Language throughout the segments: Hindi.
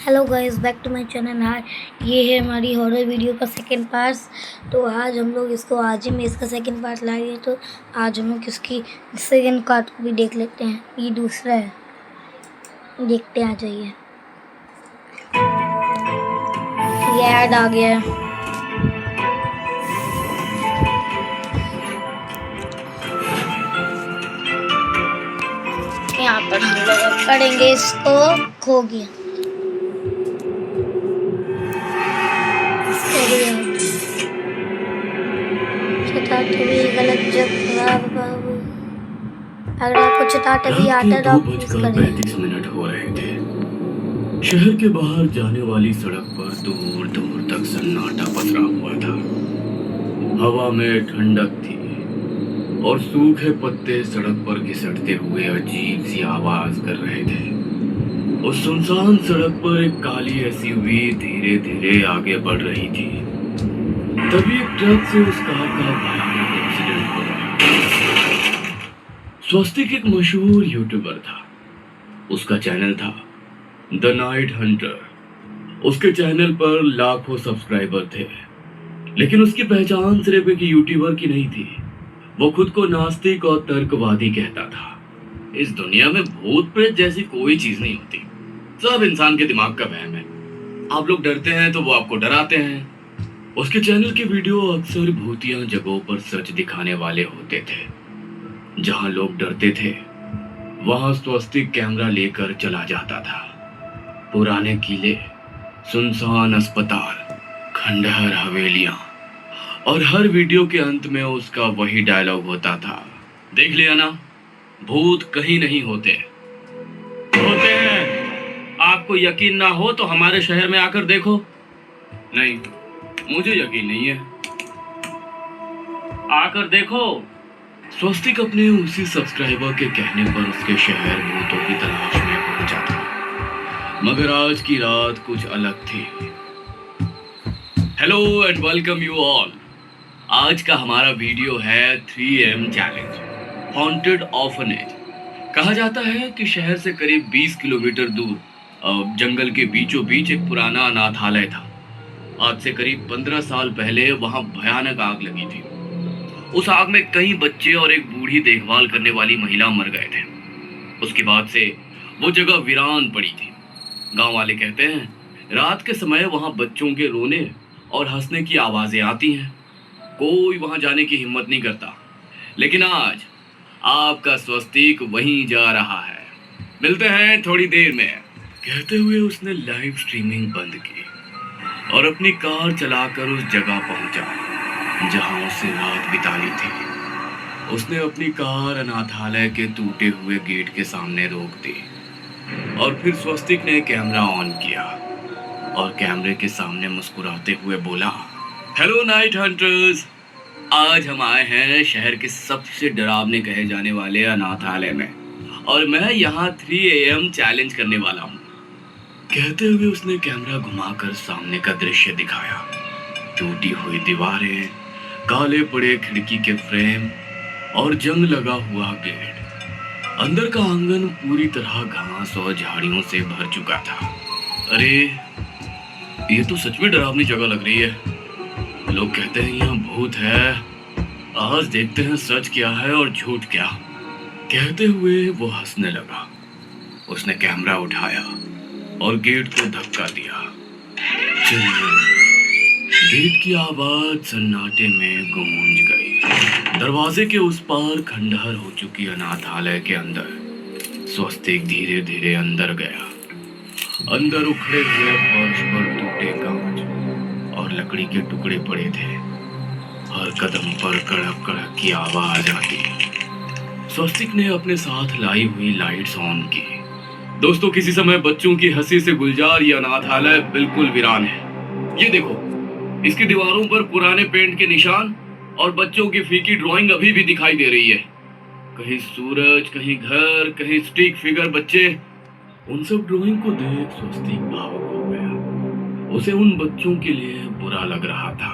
Hello guys, back to my channel. ये है हमारी हॉरर वीडियो का सेकंड पार्ट। तो आज हम लोग आज ही में इसका सेकंड पार्ट लाए हैं। तो आज हम लोग इसकी सेकंड पार्ट को भी देख लेते हैं। ये दूसरा है, देखते हैं। आ जाइए, ये ऐड आ गया है। यहाँ पर हम लोग करेंगे इसको खो गया। भी गलत जवाब बाबू। अगर आपको चटाट भी आता है तो आप यूज करें। 2:35 हो रहे थे। शहर के बाहर जाने वाली सड़क पर दूर दूर तक सन्नाटा पसरा हुआ था। हवा में ठंडक थी और सूखे पत्ते सड़क पर घिसटते हुए अजीब सी आवाज कर रहे थे। उस सुनसान सड़क पर एक काली एसयूवी धीरे धीरे आगे बढ़ रही थी। तभी एक ट्रक से उस कार का भयानक एक्सीडेंट हो गया। स्वस्तिक एक मशहूर यूट्यूबर था। उसका चैनल था द नाइट हंटर। उसके चैनल पर लाखों सब्सक्राइबर थे, लेकिन उसकी पहचान सिर्फ एक यूट्यूबर की नहीं थी। वो खुद को नास्तिक और तर्कवादी कहता था। इस दुनिया में भूत प्रेत जैसी कोई चीज नहीं होती, सब इंसान के दिमाग का वहम है। आप लोग डरते हैं तो वो आपको डराते हैं। उसके चैनल के वीडियो अक्सर भूतिया जगहों पर सच दिखाने वाले होते थे। जहां लोग डरते थे वहां स्वस्तिक कैमरा लेकर चला जाता था। पुराने किले, सुनसान अस्पताल, खंडहर हवेलियां, और हर वीडियो के अंत में उसका वही डायलॉग होता था, देख लिया ना, भूत कहीं नहीं होते, होते हैं। आपको यकीन ना हो तो हमारे शहर में आकर देखो। नहीं, मुझे यकीन नहीं है, आकर देखो। स्वस्तिक अपने उसी सब्सक्राइबर के कहने पर उसके शहर भूतों की तलाश में पहुंचा था। मगर आज की रात कुछ अलग थी। Hello and welcome you all. आज का हमारा वीडियो है 3AM चैलेंज, हॉन्टेड ऑर्फनेज। कहा जाता है कि शहर से करीब 20 किलोमीटर दूर जंगल के बीचों बीच एक पुराना अनाथालय था। आज से करीब 15 साल पहले वहां भयानक आग लगी थी। उस आग में कई बच्चे और एक बूढ़ी देखभाल करने वाली महिला मर गए थे। उसके बाद से वो जगह वीरान पड़ी थी। गांव वाले कहते हैं रात के समय वहां बच्चों के रोने और हंसने की आवाजें आती हैं। कोई वहां जाने की हिम्मत नहीं करता, लेकिन आज आपका स्वस्तिक वहीं जा रहा है। मिलते हैं थोड़ी देर में। कहते हुए उसने लाइव स्ट्रीमिंग बंद की और अपनी कार चलाकर उस जगह पहुंचा जहां उसे रात बितानी थी। उसने अपनी कार अनाथालय के टूटे हुए गेट के सामने रोक दी और फिर स्वस्तिक ने कैमरा ऑन किया और कैमरे के सामने मुस्कुराते हुए बोला, हेलो नाइट हंटर्स, आज हम आए हैं शहर के सबसे डरावने कहे जाने वाले अनाथालय में और मैं यहाँ 3AM चैलेंज करने वाला हूँ। कहते हुए उसने कैमरा घुमाकर सामने का दृश्य दिखाया। टूटी हुई दीवारें, काले पड़े खिड़की के फ्रेम और जंग लगा हुआ गेट। अंदर का आंगन पूरी तरह घास और झाड़ियों से भर चुका था। अरे, ये तो सच में डरावनी जगह लग रही है। लोग कहते हैं यहाँ भूत है। आज देखते हैं सच क्या है और झूठ क्या। कहते हुए वो हंसने लगा। उसने कैमरा उठाया और गेट को धक्का दिया। गेट की आवाज सन्नाटे में गूंज गई। दरवाजे के उस पार खंडहर हो चुकी अनाथालय के अंदर स्वस्तिक धीरे धीरे अंदर गया। अंदर उखड़े हुए फर्श पर टूटे कांच और लकड़ी के टुकड़े पड़े थे। हर कदम पर कड़क कड़क की आवाज आती। स्वस्तिक ने अपने साथ लाई हुई लाइट्स ऑन की। दोस्तों, किसी समय बच्चों की हंसी से गुलजार ये अनाथालय बिल्कुल वीरान है। ये देखो, इसकी दीवारों पर पुराने पेंट के निशान और बच्चों की फीकी ड्राइंग अभी भी दिखाई दे रही है। कहीं सूरज, कहीं घर, कहीं स्टिक फिगर बच्चे। उन सब ड्राइंग को देख स्वस्तिक भावुक हो गया। उसे उन बच्चों के लिए बुरा लग रहा था।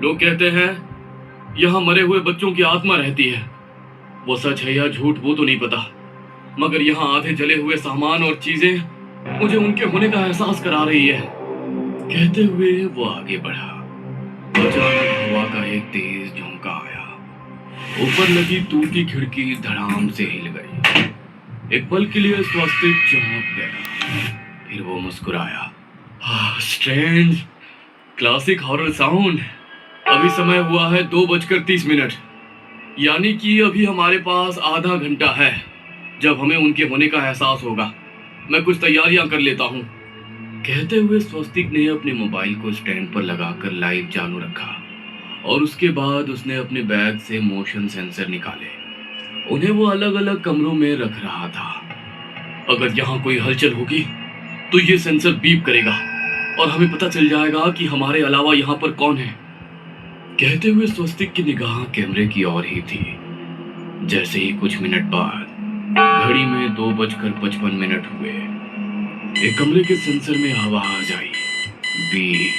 लोग कहते हैं यहाँ मरे हुए बच्चों की आत्मा रहती है। वो सच है या झूठ वो तो नहीं पता, मगर यहाँ आधे जले हुए सामान और चीजें मुझे उनके होने का एहसास करा रही है। कहते हुए वो आगे बढ़ा। अचानक हवा का एक तेज झोंका आया। ऊपर लगी टूटी खिड़की धड़ाम से हिल गई। एक पल के लिए स्वस्तिक चौंक गया। फिर वो मुस्कुराया। Strange, classic horror sound. अभी समय हुआ है 2:30। यानी कि अभी हमारे पास आधा घंटा है जब हमें उनके होने का एहसास होगा। मैं कुछ तैयारियां कर लेता हूँ। कहते हुए स्वस्तिक ने अपने मोबाइल को स्टैंड पर लगाकर लाइव चालू रखा और उसके बाद उसने अपने बैग से मोशन सेंसर निकाले। उन्हें वो अलग अलग कमरों में रख रहा था। अगर यहाँ कोई हलचल होगी तो ये सेंसर बीप करेगा और हमें पता चल जाएगा कि हमारे अलावा यहाँ पर कौन है। कहते हुए स्वस्तिक की निगाह कैमरे की ओर ही थी। जैसे ही कुछ मिनट बाद घड़ी में 2:55 हुए, एक कमरे के सेंसर में आवाज आई। बीप।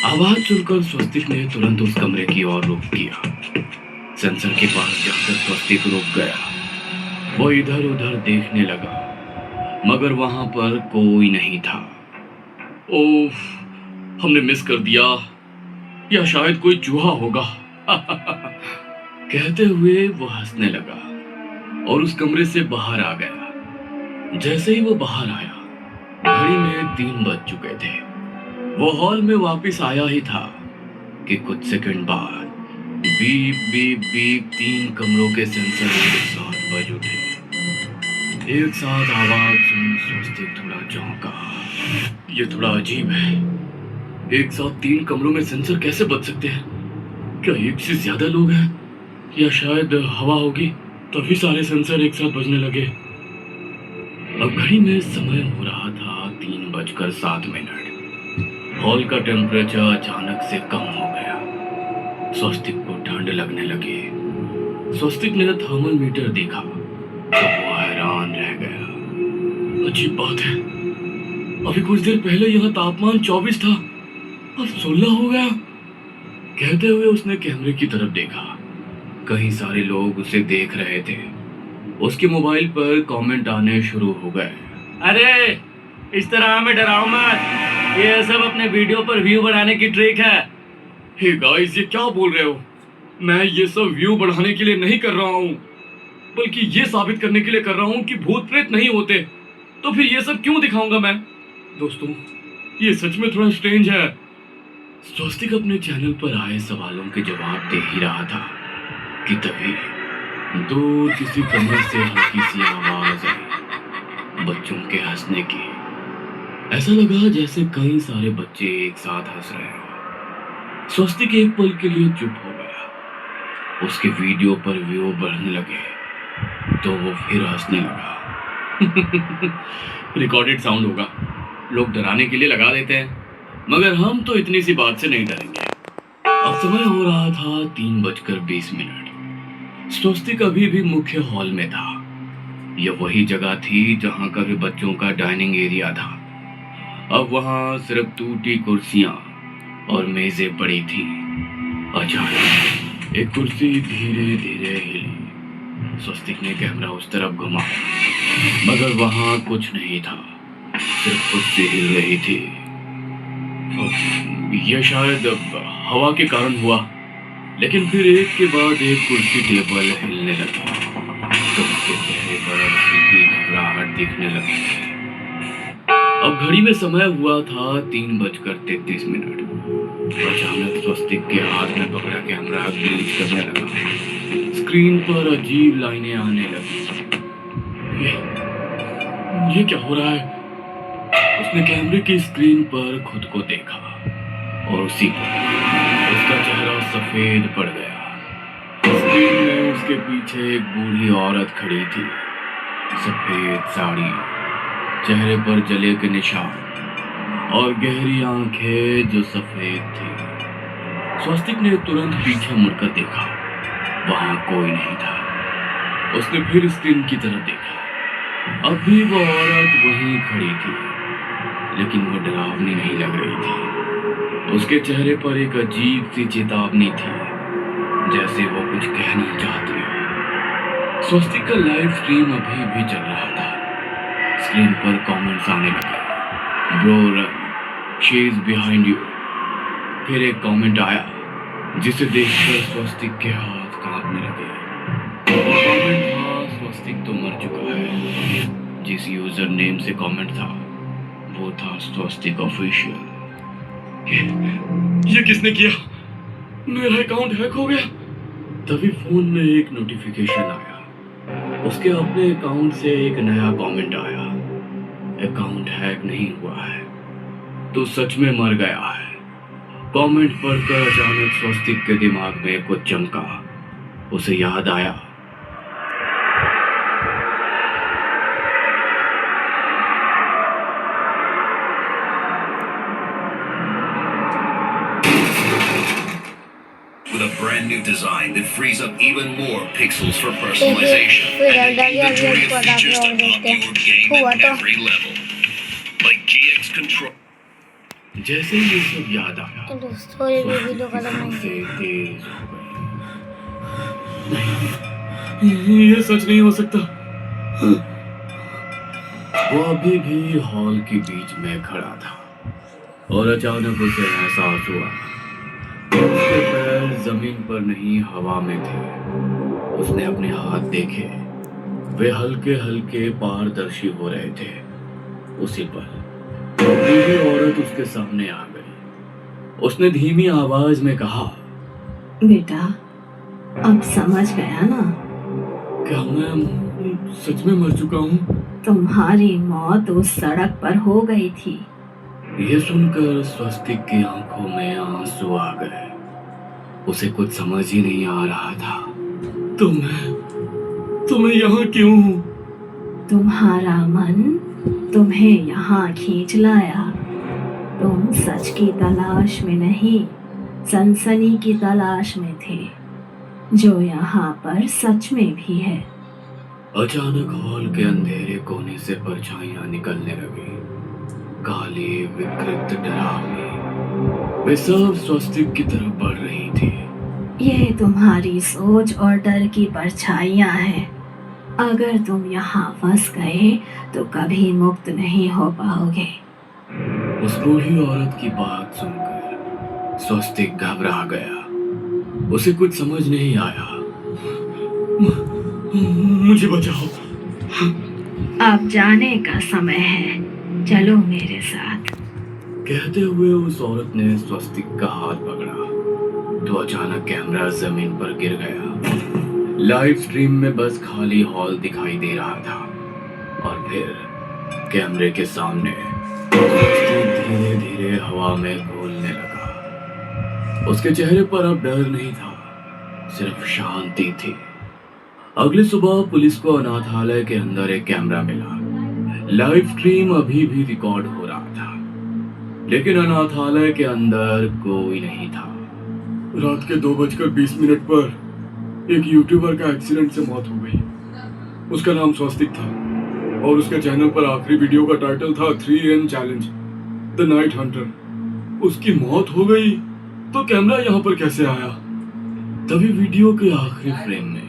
आवाज सुनकर स्वस्तिक ने तुरंत उस कमरे की ओर रुख किया। सेंसर के पास जाकर स्वस्तिक रुक गया। वो इधर उधर देखने लगा मगर वहां पर कोई नहीं था। ओफ, हमने मिस कर दिया, या शायद कोई चूहा होगा। कहते हुए वो हंसने लगा और उस कमरे से बाहर आ गया। जैसे ही वो बाहर आया, घड़ी में 3 बज चुके थे। वो हॉल में वापस आया ही था कि कुछ सेकंड बाद बीप बीप बीप 3 कमरों के सेंसर एक साथ बज उठे। एक साथ आवाज सुन स्वस्तिक थोड़ा चौंका। ये थोड़ा अजीब है। एक साथ 3 कमरों में सेंसर कैसे बज सकते हैं? क्या एक से ज्यादा लोग हैं, या शायद हवा होगी तभी सारे सेंसर एक साथ बजने लगे। अब घड़ी में समय हो रहा था 3:07। हॉल का टेम्परेचर अचानक से कम हो गया। स्वस्तिक को ठंड लगने लगी। स्वस्तिक ने थर्मोमीटर देखा तो वो हैरान रह गया। अजीब बात है, अभी कुछ देर पहले यहाँ तापमान 24 था, अब 16 हो गया। कहते हुए उसने कैमरे की तरफ देखा। कई सारे लोग उसे देख रहे थे। उसके मोबाइल पर कमेंट आने शुरू हो गए। अरे, इस तरह हमें डराओ मत, ये सब अपने वीडियो पर व्यू बढ़ाने की ट्रिक है। हे गाइस, ये क्या बोल रहे हो? मैं ये सब व्यू बढ़ाने के लिए नहीं कर रहा हूँ, बल्कि ये साबित करने के लिए कर रहा हूँ कि भूत प्रेत नहीं होते। तो फिर ये सब क्यों दिखाऊंगा मैं? दोस्तों, ये सच में थोड़ा स्ट्रेंज है। स्वस्तिक अपने चैनल पर आए सवालों के जवाब दे ही रहा था कि तभी दूर किसी कमरे से हल्की सी आवाज आई, बच्चों के हंसने की। ऐसा लगा जैसे कई सारे बच्चे एक साथ हंस रहे हो। स्वस्तिक एक पल के लिए चुप हो गया। उसके वीडियो पर व्यू बढ़ने लगे तो वो फिर हंसने लगा। रिकॉर्डेड साउंड होगा, लोग डराने के लिए लगा देते हैं, मगर हम तो इतनी सी बात से नहीं डरेंगे। अब समय हो रहा था 3:20। स्वस्तिक अभी भी मुख्य हॉल में था। यह वही जगह थी जहां कभी बच्चों का डाइनिंग एरिया था। अब वहां सिर्फ टूटी कुर्सियां और मेजें पड़ी थी। अचानक एक कुर्सी धीरे धीरे हिली। स्वस्तिक ने कैमरा उस तरफ घुमा मगर वहां कुछ नहीं था, सिर्फ कुर्सी हिल रही थी। यह शायद हवा के कारण हुआ, लेकिन फिर एक के बाद एक कुर्सी टेबल हिलने लगी तो उसके चेहरे पर हल्की घबराहट दिखने लगी। अब घड़ी में समय हुआ था 3:33। अचानक स्वस्तिक के हाथ में पकड़ा कैमरा ग्लिच करने लगा। स्क्रीन पर अजीब लाइनें आने लगी। ये क्या हो रहा है? उसने कैमरे की स्क्रीन पर खुद को देखा और उसी पर उसका चेहरा सफेद पड़ गया। स्क्रीन में उसके पीछे एक बूढ़ी औरत खड़ी थी। सफेद साड़ी, चेहरे पर जले के निशान और गहरी आंखें जो सफेद थी। स्वस्तिक ने तुरंत पीछे मुड़कर देखा, वहां कोई नहीं था। उसने फिर स्क्रीन की तरफ देखा। अब भी वो औरत वहीं खड़ी थी, लेकिन वो डरावनी नहीं लग रही थी। उसके चेहरे पर एक अजीब सी चेतावनी थी, जैसे वो कुछ कहना चाहती हो। स्वस्तिक का लाइव स्ट्रीम अभी भी चल रहा था। स्क्रीन पर कमेंट्स आने लगे, bro run, she is behind you. फिर एक कमेंट आया जिसे देखकर स्वस्तिक के हाथ कांपने लगे। कमेंट था, स्वस्तिक तो मर चुका है। जिस यूजर नेम से कमेंट था वो था स्वस्तिक ऑफिशियल। ये किसने किया? मेरा अकाउंट हैक हो गया। तभी फोन में एक नोटिफिकेशन आया। उसके अपने अकाउंट से एक नया कमेंट आया, अकाउंट हैक नहीं हुआ है तो सच में मर गया है। कमेंट पढ़कर अचानक स्वस्तिक के दिमाग में कुछ चमका। उसे याद आया with a brand new design that frees up even more pixels for personalization फिर and an डालिया inventory को of features to देखते up हैं your game हुआ at तो every level. Like GX Control. जैसे ही ये सब याद आया, दोस्तों ये भी वीडियो खत्म नहीं से तेज हो गई। नहीं, ये सच नहीं हो सकता। वो अभी भी हॉल के बीच में खड़ा था और अचानक उसे एहसास हुआ उसके पैर जमीन पर नहीं हवा में थे। उसने अपने हाथ देखे, वे हल्के हल्के पारदर्शी हो रहे थे। उसी पर बूढ़ी औरत उसके सामने आ गई। उसने धीमी आवाज में कहा, बेटा अब समझ गया ना? क्या मैं सच में मर चुका हूँ? तुम्हारी मौत उस सड़क पर हो गई थी। ये सुनकर स्वस्तिक की आंखों में आंसू आ गए। उसे कुछ समझ ही नहीं आ रहा था। तुम्हें यहाँ क्यों? तुम्हारा मन तुम्हें यहाँ खींच लाया। तुम सच की तलाश में नहीं, सनसनी की तलाश में थे, जो यहाँ पर सच में भी है। अचानक हॉल के अंधेरे कोने से परछाइयां निकलने लगी, काली, विकृत, डरावनी। वे सब स्वस्तिक की तरफ बढ़ रही थी। ये तुम्हारी सोच और डर की परछाइयां हैं। अगर तुम यहाँ फंस गए तो कभी मुक्त नहीं हो पाओगे। उस बूढ़ी औरत की बात सुनकर स्वस्तिक घबरा गया। उसे कुछ समझ नहीं आया। मुझे बचाओ। अब जाने का समय है, चलो मेरे साथ। कहते हुए उस औरत ने स्वस्तिक का हाथ पकड़ा तो अचानक कैमरा जमीन पर गिर गया। लाइव स्ट्रीम में बस खाली हॉल दिखाई दे रहा था और फिर कैमरे के सामने स्वस्तिक धीरे धीरे हवा में घूमने लगा। उसके चेहरे पर अब डर नहीं था, सिर्फ शांति थी। अगली सुबह पुलिस को अनाथालय के अंदर एक कैमरा मिला। लाइव स्ट्रीम अभी भी रिकॉर्ड हो रहा था, लेकिन अनाथालय के अंदर कोई नहीं था। रात के 2:20 पर एक यूट्यूबर का एक्सीडेंट से मौत हो गई। उसका नाम स्वस्तिक था और उसके चैनल पर आखिरी वीडियो का टाइटल था 3M challenge the night Hunter. उसकी मौत हो गई तो कैमरा यहाँ पर कैसे आया? तभी वीडियो के आखिरी फ्रेम में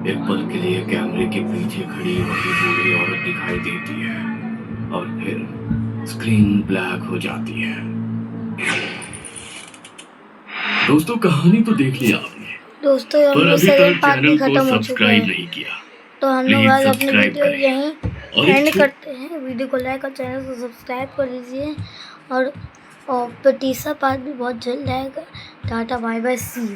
एक पल के लिए कैमरे के पीछे खड़ी वही बूढ़ी औरत दिखाई देती है और फिर स्क्रीन ब्लैक हो जाती है। दोस्तों कहानी तो देख लिया आपने, दोस्तों हम पर लोग अभी सेकंड तक पार्ट भी चैनल को खत्म हो चुका सब्सक्राइब है, नहीं किया तो हम लोग प्लीज आज अपनी सब्सक्राइब वीडियो करें यहीं और एंड एक करते हैं। वीडियो को लाइक और चैनल को सब्सक्राइब कर लीजिए और तीसरा पार्ट भी बहुत जल्द आएगा। Tata bye bye, see you.